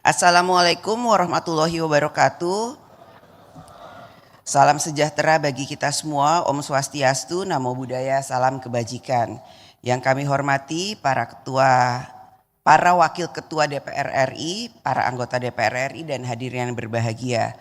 Assalamualaikum warahmatullahi wabarakatuh. Salam sejahtera bagi kita semua, Om Swastiastu, Namo Buddhaya, salam kebajikan. Yang kami hormati para wakil ketua DPR RI, para anggota DPR RI dan hadirin yang berbahagia.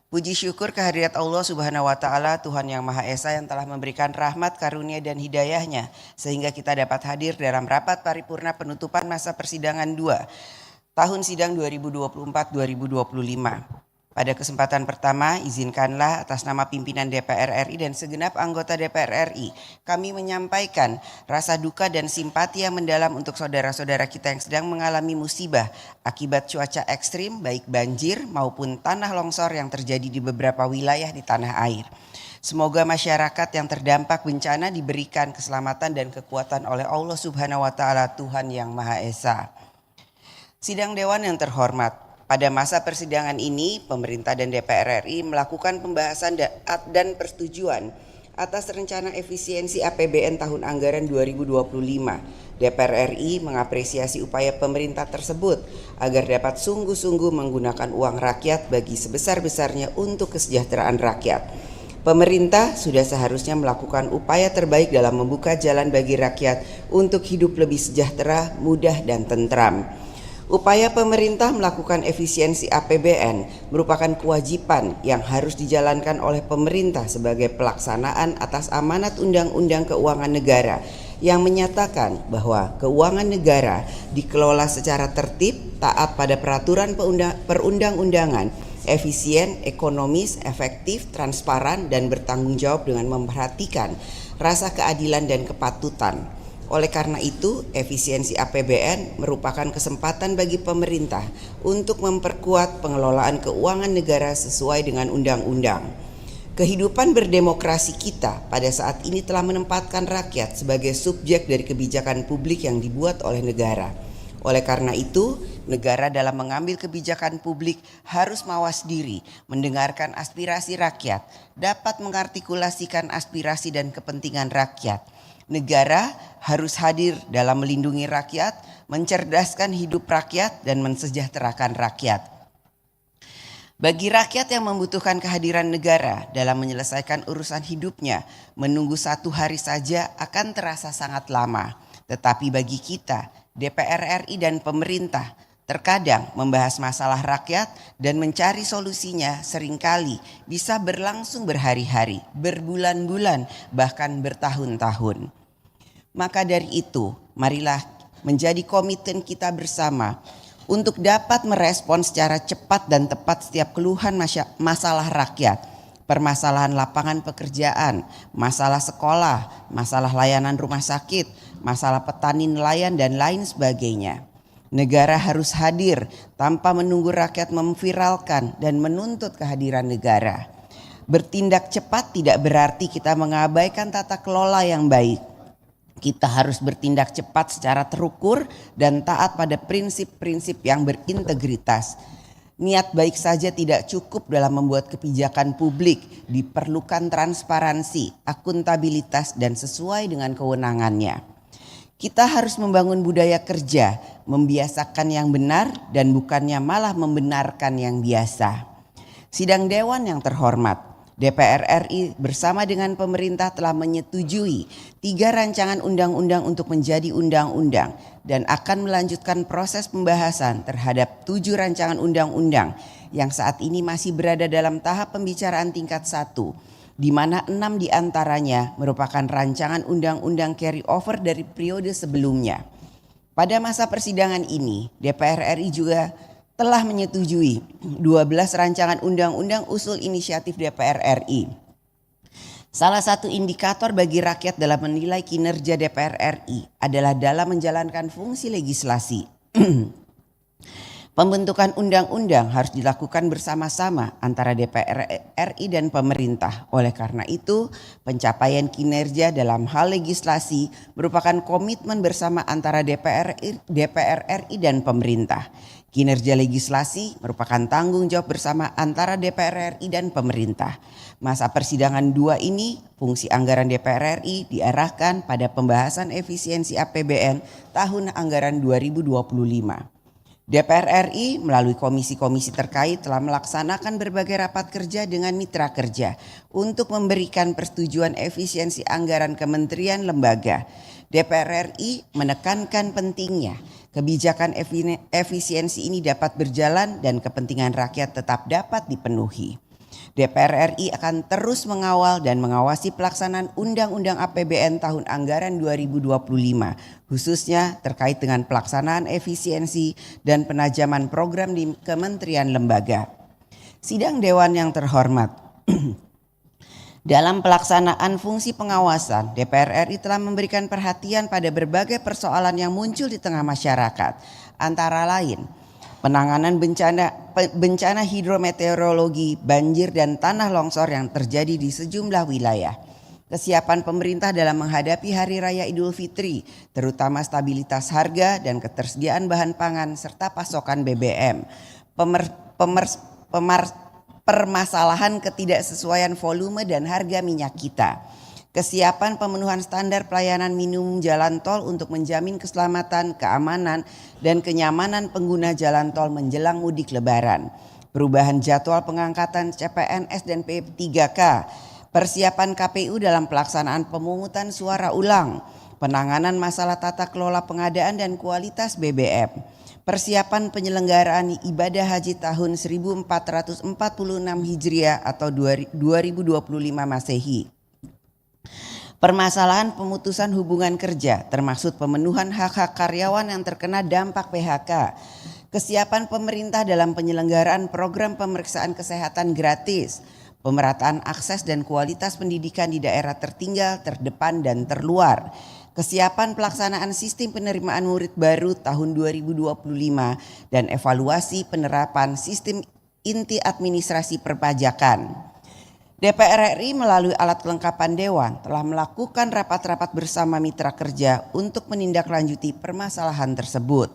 Puji syukur kehadirat Allah Subhanahu wa Ta'ala, Tuhan Yang Maha Esa yang telah memberikan rahmat, karunia dan hidayahnya sehingga kita dapat hadir dalam rapat paripurna penutupan masa persidangan 2 tahun sidang 2024-2025. Pada kesempatan pertama, izinkanlah atas nama pimpinan DPR RI dan segenap anggota DPR RI, kami menyampaikan rasa duka dan simpati yang mendalam untuk saudara-saudara kita yang sedang mengalami musibah akibat cuaca ekstrim, baik banjir maupun tanah longsor yang terjadi di beberapa wilayah di tanah air. Semoga masyarakat yang terdampak bencana diberikan keselamatan dan kekuatan oleh Allah Subhanahu wa Ta'ala, Tuhan Yang Maha Esa. Sidang Dewan yang terhormat, pada masa persidangan ini, pemerintah dan DPR RI melakukan pembahasan dan persetujuan atas rencana efisiensi APBN tahun anggaran 2025. DPR RI mengapresiasi upaya pemerintah tersebut agar dapat sungguh-sungguh menggunakan uang rakyat bagi sebesar-besarnya untuk kesejahteraan rakyat. Pemerintah sudah seharusnya melakukan upaya terbaik dalam membuka jalan bagi rakyat untuk hidup lebih sejahtera, mudah, dan tentram. Upaya pemerintah melakukan efisiensi APBN merupakan kewajiban yang harus dijalankan oleh pemerintah sebagai pelaksanaan atas amanat Undang-Undang Keuangan Negara yang menyatakan bahwa keuangan negara dikelola secara tertib, taat pada peraturan perundang-undangan, efisien, ekonomis, efektif, transparan, dan bertanggung jawab dengan memperhatikan rasa keadilan dan kepatutan. Oleh karena itu, efisiensi APBN merupakan kesempatan bagi pemerintah untuk memperkuat pengelolaan keuangan negara sesuai dengan undang-undang. Kehidupan berdemokrasi kita pada saat ini telah menempatkan rakyat sebagai subjek dari kebijakan publik yang dibuat oleh negara. Oleh karena itu, negara dalam mengambil kebijakan publik harus mawas diri, mendengarkan aspirasi rakyat, dapat mengartikulasikan aspirasi dan kepentingan rakyat. Negara harus hadir dalam melindungi rakyat, mencerdaskan hidup rakyat, dan mensejahterakan rakyat. Bagi rakyat yang membutuhkan kehadiran negara dalam menyelesaikan urusan hidupnya, menunggu 1 hari saja akan terasa sangat lama. Tetapi bagi kita, DPR RI dan pemerintah, terkadang membahas masalah rakyat dan mencari solusinya seringkali bisa berlangsung berhari-hari, berbulan-bulan, bahkan bertahun-tahun. Maka dari itu, marilah menjadi komitmen kita bersama untuk dapat merespon secara cepat dan tepat setiap keluhan masalah rakyat, permasalahan lapangan pekerjaan, masalah sekolah, masalah layanan rumah sakit, masalah petani nelayan, dan lain sebagainya. Negara harus hadir tanpa menunggu rakyat memviralkan dan menuntut kehadiran negara. Bertindak cepat tidak berarti kita mengabaikan tata kelola yang baik. Kita harus bertindak cepat secara terukur dan taat pada prinsip-prinsip yang berintegritas. Niat baik saja tidak cukup dalam membuat kebijakan publik. Diperlukan transparansi, akuntabilitas, dan sesuai dengan kewenangannya. Kita harus membangun budaya kerja, membiasakan yang benar dan bukannya malah membenarkan yang biasa. Sidang Dewan yang terhormat, DPR RI bersama dengan pemerintah telah menyetujui 3 rancangan undang-undang untuk menjadi undang-undang dan akan melanjutkan proses pembahasan terhadap 7 rancangan undang-undang yang saat ini masih berada dalam tahap pembicaraan tingkat 1, di mana 6 diantaranya merupakan rancangan undang-undang carry over dari periode sebelumnya. Pada masa persidangan ini, DPR RI juga telah menyetujui 12 rancangan undang-undang usul inisiatif DPR RI. Salah satu indikator bagi rakyat dalam menilai kinerja DPR RI adalah dalam menjalankan fungsi legislasi. Pembentukan undang-undang harus dilakukan bersama-sama antara DPR RI dan pemerintah. Oleh karena itu, pencapaian kinerja dalam hal legislasi merupakan komitmen bersama antara DPR RI dan pemerintah. Kinerja legislasi merupakan tanggung jawab bersama antara DPR RI dan pemerintah. Masa persidangan 2 ini, fungsi anggaran DPR RI diarahkan pada pembahasan efisiensi APBN tahun anggaran 2025. DPR RI melalui komisi-komisi terkait telah melaksanakan berbagai rapat kerja dengan mitra kerja untuk memberikan persetujuan efisiensi anggaran kementerian lembaga. DPR RI menekankan pentingnya kebijakan efisiensi ini dapat berjalan dan kepentingan rakyat tetap dapat dipenuhi. DPR RI akan terus mengawal dan mengawasi pelaksanaan Undang-Undang APBN tahun anggaran 2025, khususnya terkait dengan pelaksanaan efisiensi dan penajaman program di kementerian lembaga. Sidang Dewan yang terhormat, dalam pelaksanaan fungsi pengawasan, DPR RI telah memberikan perhatian pada berbagai persoalan yang muncul di tengah masyarakat, antara lain penanganan bencana hidrometeorologi, banjir dan tanah longsor yang terjadi di sejumlah wilayah. Kesiapan pemerintah dalam menghadapi Hari Raya Idul Fitri, terutama stabilitas harga dan ketersediaan bahan pangan serta pasokan BBM. Permasalahan ketidaksesuaian volume dan harga minyak kita. Kesiapan pemenuhan standar pelayanan minimum jalan tol untuk menjamin keselamatan, keamanan, dan kenyamanan pengguna jalan tol menjelang mudik lebaran. Perubahan jadwal pengangkatan CPNS dan P3K. Persiapan KPU dalam pelaksanaan pemungutan suara ulang. Penanganan masalah tata kelola pengadaan dan kualitas BBM. Persiapan penyelenggaraan ibadah haji tahun 1446 Hijriah atau 2025 Masehi. Permasalahan pemutusan hubungan kerja termasuk pemenuhan hak-hak karyawan yang terkena dampak PHK. Kesiapan pemerintah dalam penyelenggaraan program pemeriksaan kesehatan gratis. Pemerataan akses dan kualitas pendidikan di daerah tertinggal, terdepan dan terluar. Kesiapan pelaksanaan sistem penerimaan murid baru tahun 2025 dan evaluasi penerapan sistem inti administrasi perpajakan. DPR RI melalui alat kelengkapan Dewan telah melakukan rapat-rapat bersama mitra kerja untuk menindaklanjuti permasalahan tersebut.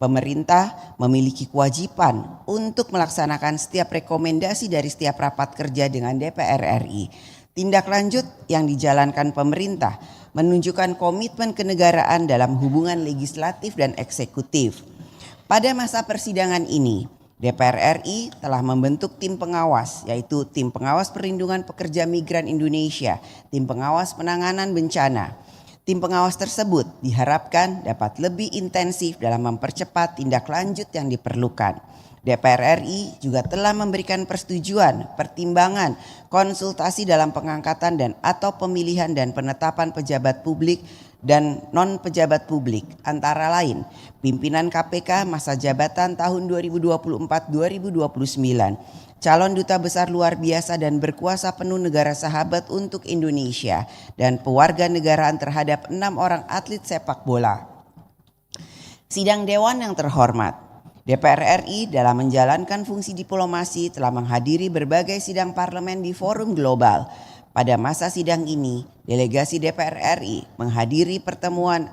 Pemerintah memiliki kewajiban untuk melaksanakan setiap rekomendasi dari setiap rapat kerja dengan DPR RI. Tindak lanjut yang dijalankan pemerintah menunjukkan komitmen kenegaraan dalam hubungan legislatif dan eksekutif. Pada masa persidangan ini, DPR RI telah membentuk tim pengawas, yaitu Tim Pengawas Perlindungan Pekerja Migran Indonesia, Tim Pengawas Penanganan Bencana. Tim pengawas tersebut diharapkan dapat lebih intensif dalam mempercepat tindak lanjut yang diperlukan. DPR RI juga telah memberikan persetujuan, pertimbangan, konsultasi dalam pengangkatan dan atau pemilihan dan penetapan pejabat publik dan non-pejabat publik, antara lain pimpinan KPK masa jabatan tahun 2024-2029, calon duta besar luar biasa dan berkuasa penuh negara sahabat untuk Indonesia, dan pewarganegaraan terhadap 6 orang atlet sepak bola. Sidang Dewan yang terhormat, DPR RI dalam menjalankan fungsi diplomasi telah menghadiri berbagai sidang parlemen di forum global. Pada masa sidang ini, delegasi DPR RI menghadiri pertemuan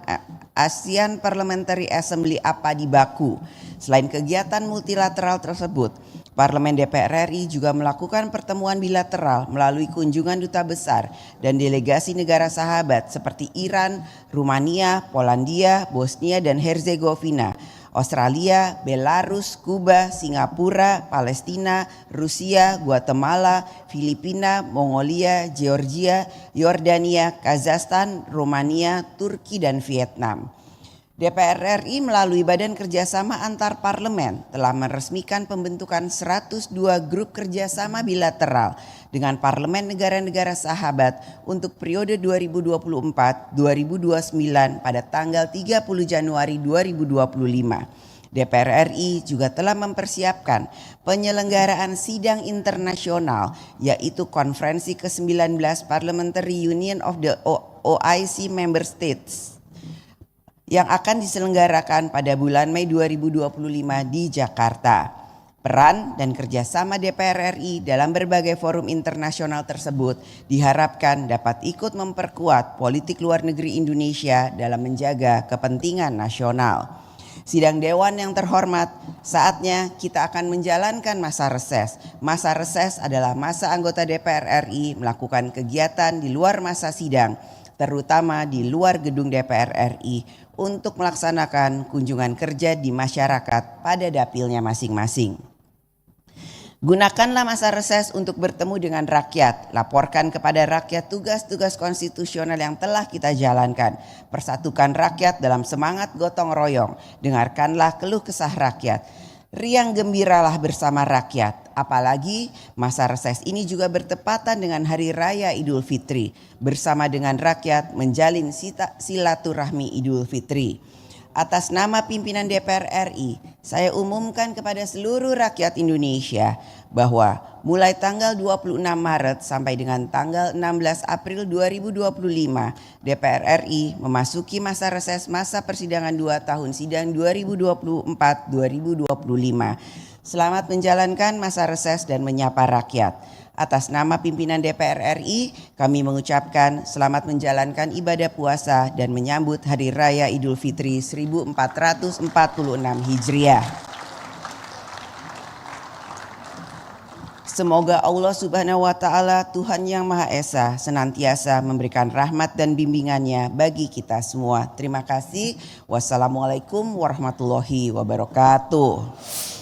ASEAN Parliamentary Assembly APA di Baku. Selain kegiatan multilateral tersebut, Parlemen DPR RI juga melakukan pertemuan bilateral melalui kunjungan duta besar dan delegasi negara sahabat seperti Iran, Rumania, Polandia, Bosnia dan Herzegovina, Australia, Belarus, Kuba, Singapura, Palestina, Rusia, Guatemala, Filipina, Mongolia, Georgia, Yordania, Kazakhstan, Romania, Turki dan Vietnam. DPR RI melalui Badan Kerjasama Antar Parlemen telah meresmikan pembentukan 102 grup kerjasama bilateral dengan parlemen negara-negara sahabat untuk periode 2024-2029 pada tanggal 30 Januari 2025. DPR RI juga telah mempersiapkan penyelenggaraan sidang internasional, yaitu Konferensi ke-19 Parliamentary Union of the OIC Member States yang akan diselenggarakan pada bulan Mei 2025 di Jakarta. Peran dan kerjasama DPR RI dalam berbagai forum internasional tersebut diharapkan dapat ikut memperkuat politik luar negeri Indonesia dalam menjaga kepentingan nasional. Sidang Dewan yang terhormat, saatnya kita akan menjalankan masa reses. Masa reses adalah masa anggota DPR RI melakukan kegiatan di luar masa sidang, terutama di luar gedung DPR RI, untuk melaksanakan kunjungan kerja di masyarakat pada dapilnya masing-masing. Gunakanlah masa reses untuk bertemu dengan rakyat. Laporkan kepada rakyat tugas-tugas konstitusional yang telah kita jalankan. Persatukan rakyat dalam semangat gotong royong. Dengarkanlah keluh kesah rakyat. Riang gembiralah bersama rakyat. Apalagi masa reses ini juga bertepatan dengan Hari Raya Idul Fitri. Bersama dengan rakyat menjalin silaturahmi Idul Fitri. Atas nama pimpinan DPR RI, saya umumkan kepada seluruh rakyat Indonesia bahwa mulai tanggal 26 Maret sampai dengan tanggal 16 April 2025, DPR RI memasuki masa reses masa persidangan 2 tahun sidang 2024-2025. Selamat menjalankan masa reses dan menyapa rakyat. Atas nama pimpinan DPR RI, kami mengucapkan selamat menjalankan ibadah puasa dan menyambut Hari Raya Idul Fitri 1446 Hijriah. Semoga Allah Subhanahu wa Ta'ala, Tuhan Yang Maha Esa, senantiasa memberikan rahmat dan bimbingannya bagi kita semua. Terima kasih. Wassalamualaikum warahmatullahi wabarakatuh.